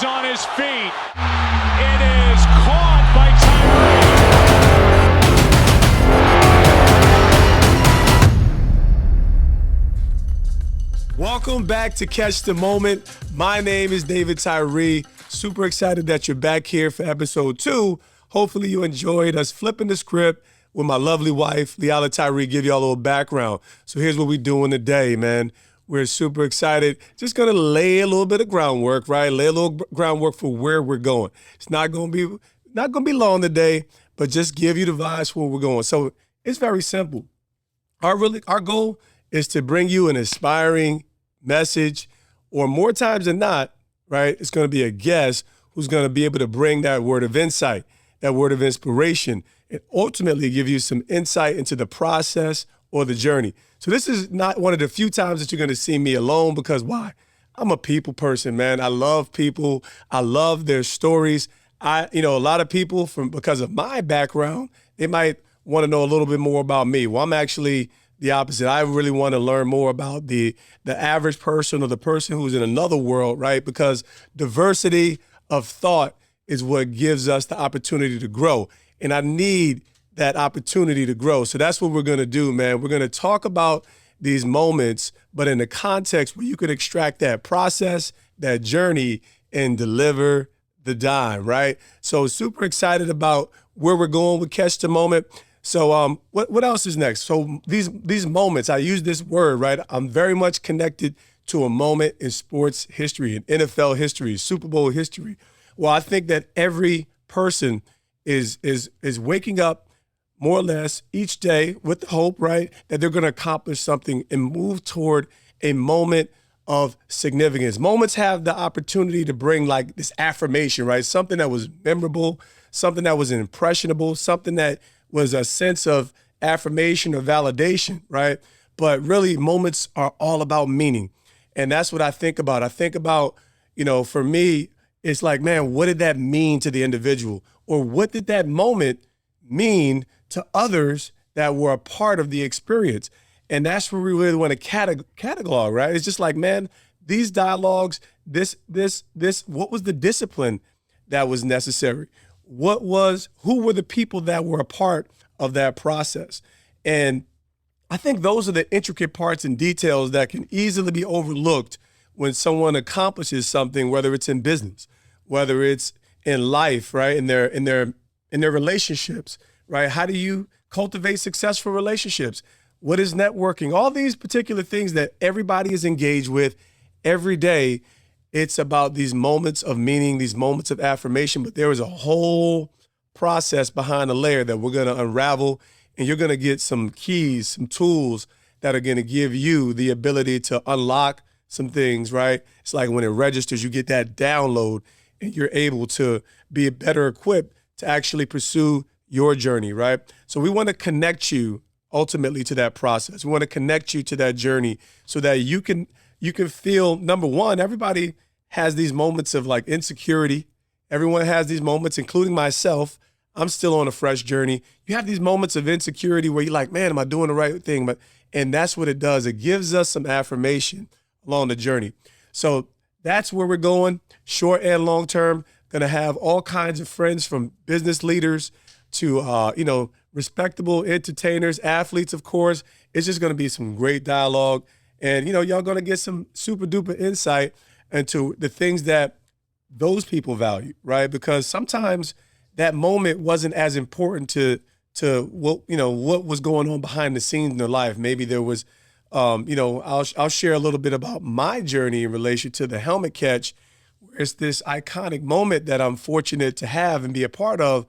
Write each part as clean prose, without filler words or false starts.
on his feet. It is caught by Tyree. Welcome back to Catch the Moment. My name is David Tyree. Super excited that you're back here for episode 2. Hopefully you enjoyed us flipping the script with my lovely wife, David Tyree, give you all a little background. So here's what we're doing today, man. We're super excited. Just going to lay a little bit of groundwork, right? Lay a little groundwork for where we're going. It's not going to be long today, but just give you the vibes where we're going. So it's very simple. Our goal is to bring you an inspiring message, or more times than not, right? It's going to be a guest who's going to be able to bring that word of insight, that word of inspiration, and ultimately give you some insight into the process or the journey. So this is not one of the few times that you're going to see me alone, because why? I'm a people person, man. I love people. I love their stories. A lot of people, because of my background, they might want to know a little bit more about me. Well, I'm actually the opposite. I really want to learn more about the average person, or the person who's in another world, right? Because diversity of thought is what gives us the opportunity to grow. And I need that opportunity to grow. So that's what we're going to do, man. We're going to talk about these moments, but in the context where you can extract that process, that journey, and deliver the dime, right? So super excited about where we're going with Catch the Moment. So what else is next? So these moments, I use this word, right? I'm very much connected to a moment in sports history, in NFL history, Super Bowl history. Well, I think that every person is waking up more or less each day with the hope, right, that they're going to accomplish something and move toward a moment of significance. Moments have the opportunity to bring like this affirmation, right? Something that was memorable, something that was impressionable, something that was a sense of affirmation or validation, right? But really, moments are all about meaning. And that's what I think about. I think about, for me, it's like, man, what did that mean to the individual? Or what did that moment mean to others that were a part of the experience? And that's where we really want to catalog, right? It's just like, man, these dialogues, what was the discipline that was necessary? Who were the people that were a part of that process? And I think those are the intricate parts and details that can easily be overlooked when someone accomplishes something, whether it's in business, whether it's in life, right? In their relationships, right? How do you cultivate successful relationships? What is networking? All these particular things that everybody is engaged with every day. It's about these moments of meaning, these moments of affirmation, but there is a whole process behind the layer that we're going to unravel, and you're going to get some keys, some tools that are going to give you the ability to unlock some things, right? It's like when it registers, you get that download, and you're able to be better equipped to actually pursue your journey, right? So we want to connect you ultimately to that process. We want to connect you to that journey so that you can feel, number one, everybody has these moments of like insecurity. Everyone has these moments, including myself. I'm still on a fresh journey. You have these moments of insecurity where you're like, man, am I doing the right thing? And that's what it does. It gives us some affirmation along the journey. So that's where we're going, short and long term. Going to have all kinds of friends, from business leaders to, respectable entertainers, athletes, of course. It's just going to be some great dialogue. And, y'all going to get some super duper insight into the things that those people value, right? Because sometimes that moment wasn't as important to what was going on behind the scenes in their life. Maybe there was, I'll share a little bit about my journey in relation to the helmet catch. It's this iconic moment that I'm fortunate to have and be a part of,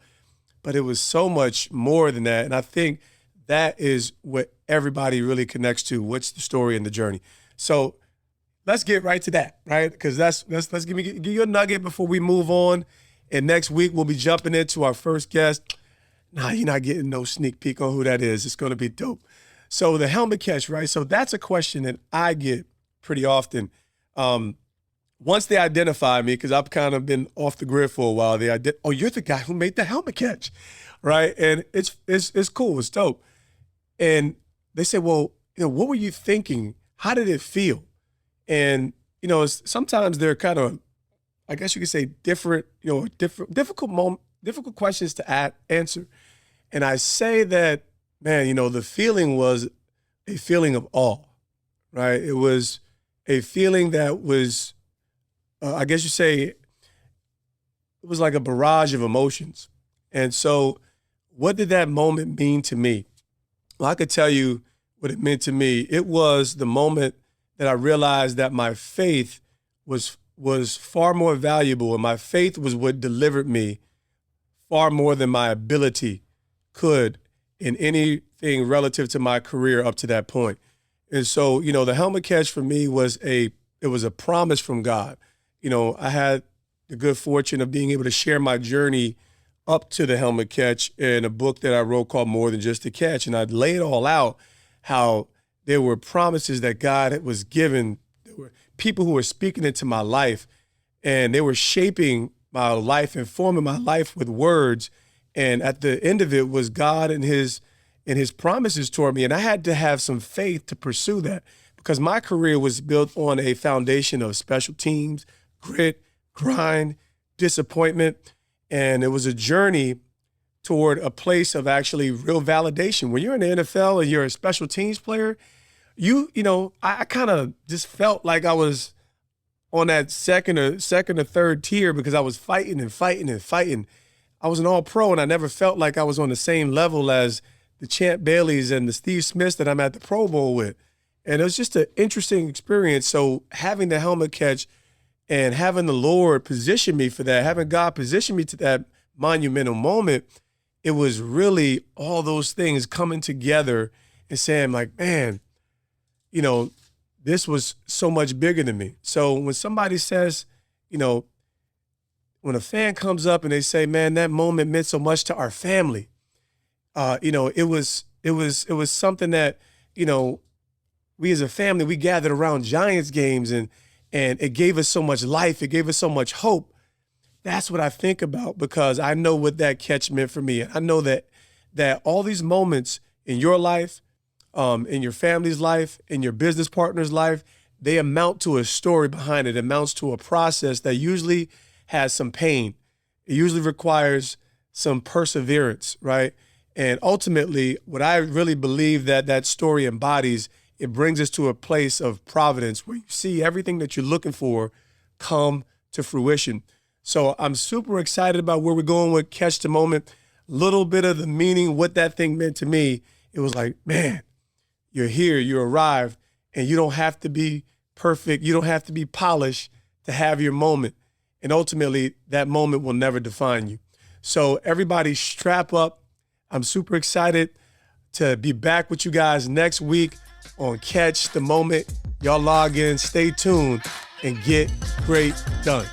but it was so much more than that. And I think that is what everybody really connects to. What's the story and the journey? So let's get right to that, right? Because let's give you a nugget before we move on. And next week we'll be jumping into our first guest. Nah, you're not getting no sneak peek on who that is. It's going to be dope. So the helmet catch, right? So that's a question that I get pretty often. Once they identify me, because I've kind of been off the grid for a while, you're the guy who made the helmet catch, right? And it's cool, it's dope. And they say, well, what were you thinking? How did it feel? And, sometimes they're kind of I guess you could say difficult questions to answer. And I say that, man, the feeling was a feeling of awe, right? It was a feeling that was, I guess you say, it was like a barrage of emotions. And so what did that moment mean to me? Well, I could tell you what it meant to me. It was the moment that I realized that my faith was far more valuable, and my faith was what delivered me far more than my ability could in anything relative to my career up to that point. And so, the helmet catch for me was a promise from God. I had the good fortune of being able to share my journey up to the helmet catch in a book that I wrote called More Than Just a Catch. And I'd lay it all out, how there were promises that God was given. There were people who were speaking into my life, and they were shaping my life and forming my life with words. And at the end of it was God and his promises toward me. And I had to have some faith to pursue that, because my career was built on a foundation of special teams, grit, grind, disappointment. And it was a journey toward a place of actually real validation. When you're in the NFL and you're a special teams player, I kind of just felt like I was on that second or third tier, because I was fighting and fighting and fighting. I was an all-pro, and I never felt like I was on the same level as the Champ Baileys and the Steve Smiths that I'm at the Pro Bowl with. And it was just an interesting experience. So having the helmet catch and having the Lord position me for that, having God position me to that monumental moment, it was really all those things coming together and saying, like, man, this was so much bigger than me. So when somebody says, when a fan comes up and they say, man, that moment meant so much to our family, it was something that, we as a family, we gathered around Giants games, and it gave us so much life. It gave us so much hope. That's what I think about, because I know what that catch meant for me. I know that all these moments in your life, in your family's life, in your business partner's life, they amount to a story behind it. It amounts to a process that usually has some pain. It usually requires some perseverance, right? And ultimately, what I really believe that story embodies, it brings us to a place of providence where you see everything that you're looking for come to fruition. So I'm super excited about where we're going with Catch the Moment. A little bit of the meaning, what that thing meant to me. It was like, man, you're here, you arrived, and you don't have to be perfect. You don't have to be polished to have your moment. And ultimately, that moment will never define you. So everybody strap up. I'm super excited to be back with you guys next week on Catch the Moment. Y'all log in, stay tuned, and get great done.